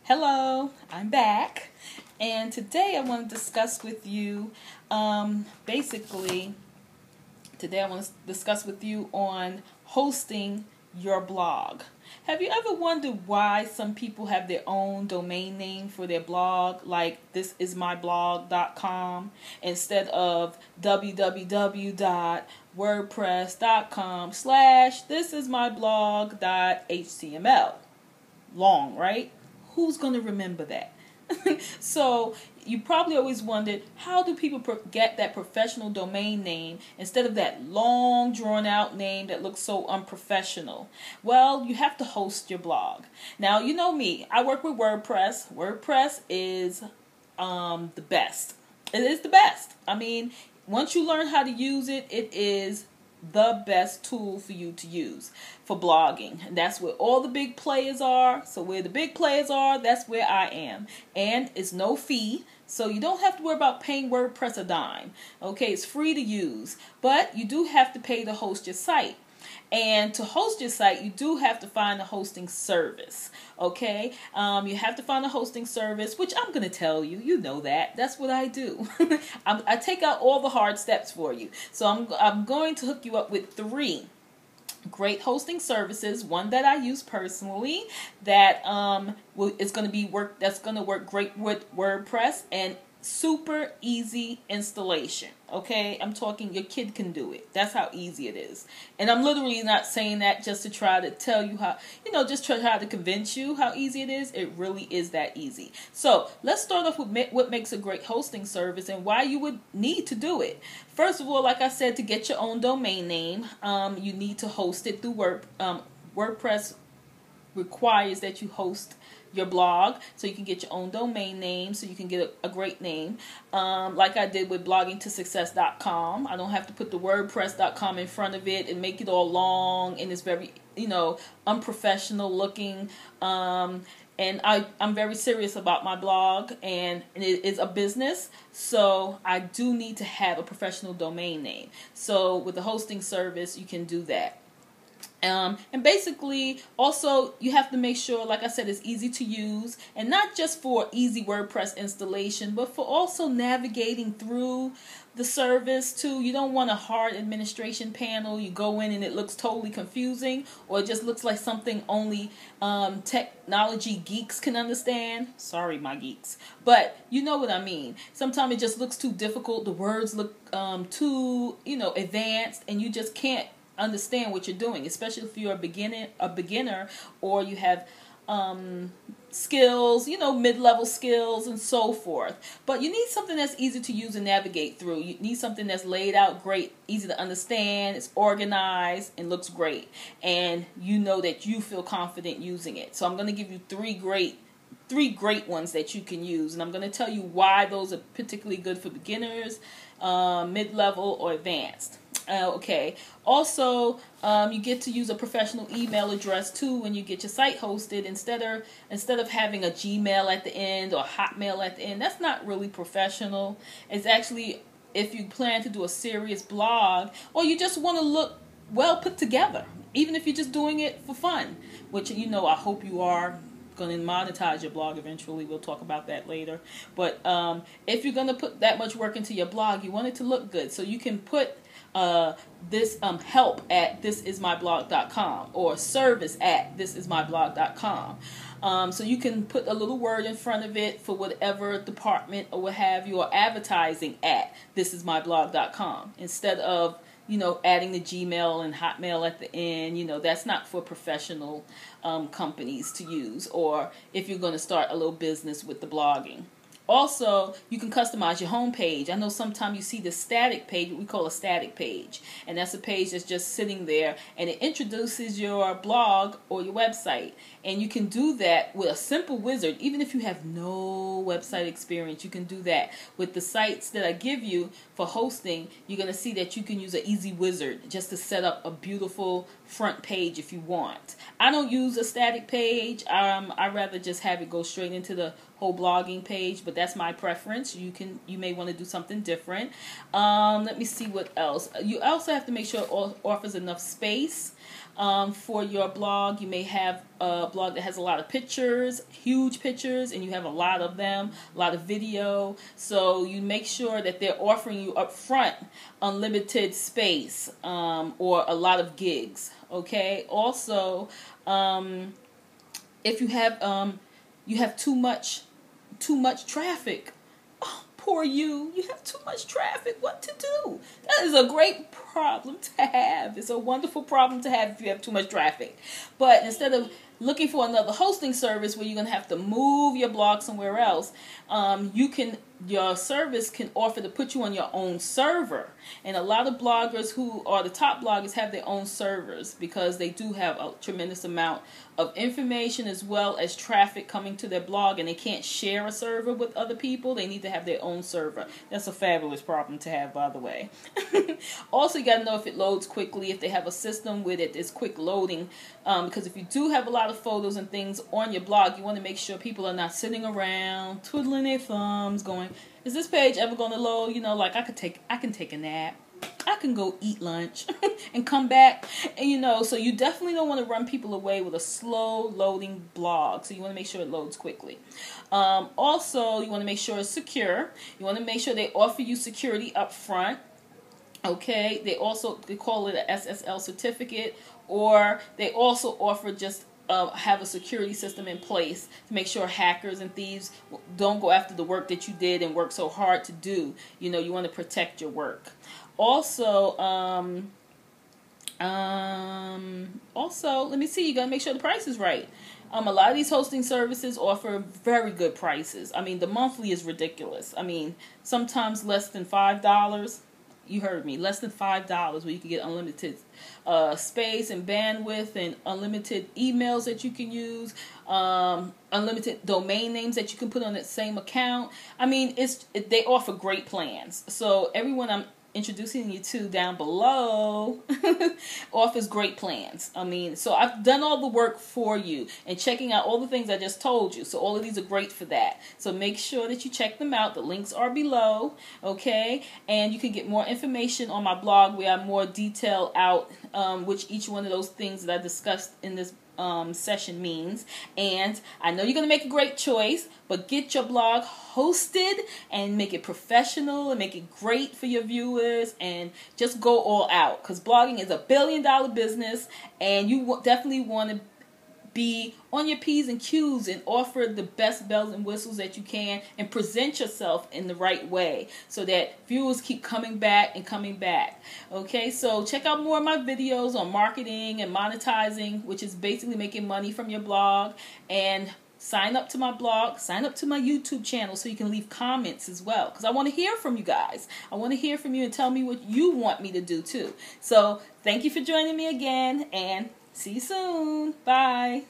Hello, I'm back, and today I want to discuss with you, basically, today I want to discuss with you on hosting your blog. Have you ever wondered why some people have their own domain name for their blog, like thisismyblog.com, instead of www.wordpress.com/thisismyblog.html? Long, right? Who's going to remember that? So you probably always wondered, how do people get that professional domain name instead of that long drawn out name that looks so unprofessional? Well, you have to host your blog. Now, you know me, I work with WordPress. WordPress is the best. It is the best. I mean, once you learn how to use it, it is the best tool for you to use for blogging. And that's where all the big players are. So where the big players are, that's where I am. And it's no fee. So you don't have to worry about paying WordPress a dime. Okay, it's free to use. But you do have to pay to host your site. And to host your site, you do have to find a hosting service, okay? You have to find a hosting service, which I'm going to tell you. You know that. That's what I do. I take out all the hard steps for you. So I'm going to hook you up with 3 great hosting services. One that I use personally that is going to be that's going to work great with WordPress and super easy installation. Okay, I'm talking your kid can do it. That's how easy it is. And I'm literally not saying that just to try to tell you how, just try to convince you how easy it is. It really is that easy. So let's start off with what makes a great hosting service and why you would need to do it. First of all, like I said, to get your own domain name, you need to host it through WordPress. Requires that you host your blog so you can get your own domain name, so you can get a great name, like I did with bloggingtosuccess.com. I don't have to put the wordpress.com in front of it and make it all long and it's very unprofessional looking, and I'm very serious about my blog, and it is a business, so I do need to have a professional domain name. So with the hosting service, you can do that. And basically, also, you have to make sure, like I said, it's easy to use, and not just for easy WordPress installation, but for also navigating through the service too. You don't want a hard administration panel. You go in and it looks totally confusing, or it just looks like something only technology geeks can understand. Sorry, my geeks, but you know what I mean. Sometimes it just looks too difficult. The words look too advanced, and you just can't understand what you're doing, especially if you're a beginner, or you have skills, mid-level skills and so forth. But you need something that's easy to use and navigate through. You need something that's laid out great, easy to understand, it's organized, and looks great. And you know that you feel confident using it. So I'm going to give you 3 great ones that you can use. And I'm going to tell you why those are particularly good for beginners, mid-level, or advanced. Okay. Also, you get to use a professional email address too when you get your site hosted, instead of having a Gmail at the end or Hotmail at the end. That's not really professional. It's actually, if you plan to do a serious blog, or you just want to look well put together, even if you're just doing it for fun, which I hope you are going to monetize your blog eventually. We'll talk about that later. But if you're going to put that much work into your blog, you want it to look good. So you can put this help at thisismyblog.com or service at thisismyblog.com. So you can put a little word in front of it for whatever department or what have you, or advertising at thisismyblog.com instead of adding the Gmail and Hotmail at the end. That's not for professional companies to use, or if you're going to start a little business with the blogging. Also, you can customize your home page. I know sometimes you see the static page, what we call a static page. And that's a page that's just sitting there, and it introduces your blog or your website. And you can do that with a simple wizard. Even if you have no website experience, you can do that. With the sites that I give you for hosting, you're going to see that you can use an easy wizard just to set up a beautiful front page if you want. I don't use a static page. I rather just have it go straight into the whole blogging page, but that's my preference. You may want to do something different. Let me see what else. You also have to make sure it offers enough space. for your blog. You may have a blog that has a lot of pictures, huge pictures, and you have a lot of them, a lot of video. So you make sure that they're offering you up front unlimited space or a lot of gigs. Okay. Also, if you have too much traffic. Poor you. You have too much traffic. What to do? That is a great problem to have. It's a wonderful problem to have if you have too much traffic. But instead of looking for another hosting service where you're going to have to move your blog somewhere else, your service can offer to put you on your own server. And a lot of bloggers who are the top bloggers have their own servers because they do have a tremendous amount of information as well as traffic coming to their blog, and they can't share a server with other people. They need to have their own server. That's a fabulous problem to have, by the way. Also, you got to know if it loads quickly, if they have a system with it, it's quick loading. Because if you do have a lot of photos and things on your blog, you want to make sure people are not sitting around twiddling their thumbs going, is this page ever going to load? You know, like I can take a nap. I can go eat lunch and come back. And so you definitely don't want to run people away with a slow loading blog. So you want to make sure it loads quickly. Also, you want to make sure it's secure. You want to make sure they offer you security up front. Okay, they call it an SSL certificate, or they also offer just have a security system in place to make sure hackers and thieves don't go after the work that you did and work so hard to do. You want to protect your work. Also, let me see. You gotta make sure the price is right. A lot of these hosting services offer very good prices. I mean, the monthly is ridiculous. I mean, sometimes less than $5. You heard me. Less than $5 where you can get unlimited space and bandwidth and unlimited emails that you can use, unlimited domain names that you can put on that same account. I mean, they offer great plans. So everyone I'm introducing you to down below offers great plans. I mean, so I've done all the work for you and checking out all the things I just told you. So all of these are great for that. So make sure that you check them out. The links are below, okay? And you can get more information on my blog where I more detail out which each one of those things that I discussed in this session means. And I know you're going to make a great choice, but get your blog hosted and make it professional and make it great for your viewers and just go all out, because blogging is $1 billion business, and you definitely want to be on your P's and Q's and offer the best bells and whistles that you can and present yourself in the right way so that viewers keep coming back and coming back. Okay, so check out more of my videos on marketing and monetizing, which is basically making money from your blog, and sign up to my blog, sign up to my YouTube channel so you can leave comments as well, because I want to hear from you guys. I want to hear from you and tell me what you want me to do too. So thank you for joining me again, and see you soon. Bye.